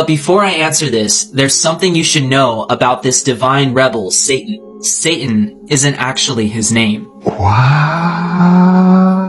But before I answer this, there's something you should know about this divine rebel, Satan. Satan isn't actually his name. What?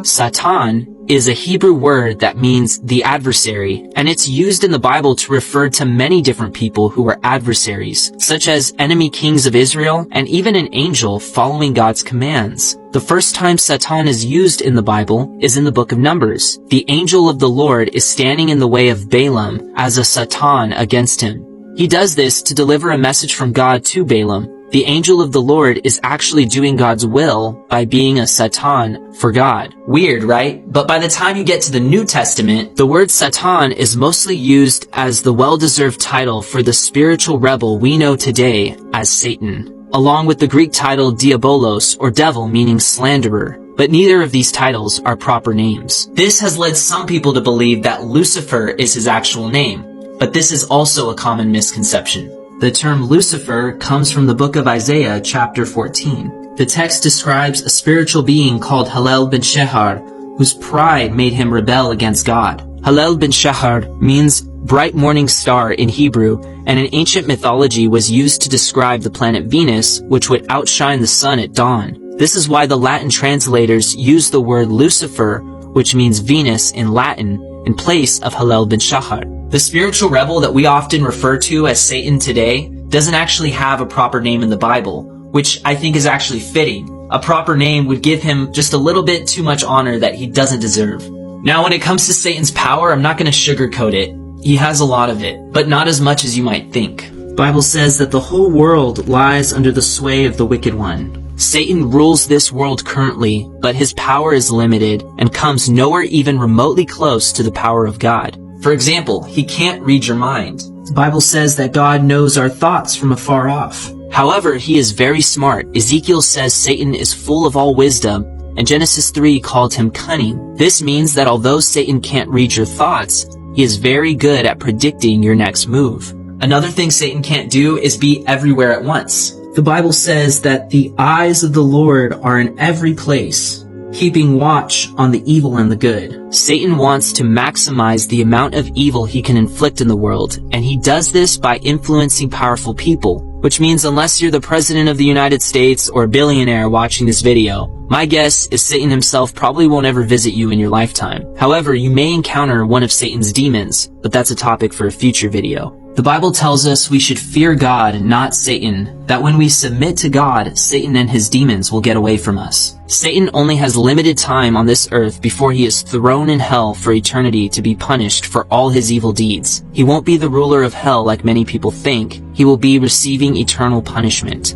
Satan is a Hebrew word that means the adversary, and it's used in the Bible to refer to many different people who were adversaries, such as enemy kings of Israel and even an angel following God's commands. The first time Satan is used in the Bible is in the book of Numbers. The angel of the Lord is standing in the way of Balaam as a Satan against him. He does this to deliver a message from God to Balaam. The angel of the Lord is actually doing God's will by being a Satan for God. Weird, right? But by the time you get to the New Testament, the word Satan is mostly used as the well-deserved title for the spiritual rebel we know today as Satan, along with the Greek title diabolos, or devil, meaning slanderer. But neither of these titles are proper names. This has led some people to believe that Lucifer is his actual name, but this is also a common misconception. The term Lucifer comes from the book of Isaiah, chapter 14. The text describes a spiritual being called Hallel ben Shehar, whose pride made him rebel against God. Hallel ben Shehar means bright morning star in Hebrew, and in ancient mythology was used to describe the planet Venus, which would outshine the sun at dawn. This is why the Latin translators use the word Lucifer, which means Venus in Latin, in place of Hallel ben Shehar. The spiritual rebel that we often refer to as Satan today doesn't actually have a proper name in the Bible, which I think is actually fitting. A proper name would give him just a little bit too much honor that he doesn't deserve. Now, when it comes to Satan's power, I'm not going to sugarcoat it. He has a lot of it, but not as much as you might think. The Bible says that the whole world lies under the sway of the wicked one. Satan rules this world currently, but his power is limited and comes nowhere even remotely close to the power of God. For example, he can't read your mind. The Bible says that God knows our thoughts from afar off. However, he is very smart. Ezekiel says Satan is full of all wisdom, and Genesis 3 called him cunning. This means that although Satan can't read your thoughts, he is very good at predicting your next move. Another thing Satan can't do is be everywhere at once. The Bible says that the eyes of the Lord are in every place, keeping watch on the evil and the good. Satan wants to maximize the amount of evil he can inflict in the world, and he does this by influencing powerful people, which means unless you're the President of the United States or a billionaire watching this video, my guess is Satan himself probably won't ever visit you in your lifetime. However, you may encounter one of Satan's demons, but that's a topic for a future video. The Bible tells us we should fear God, not Satan, that when we submit to God, Satan and his demons will get away from us. Satan only has limited time on this earth before he is thrown in hell for eternity to be punished for all his evil deeds. He won't be the ruler of hell like many people think. He will be receiving eternal punishment.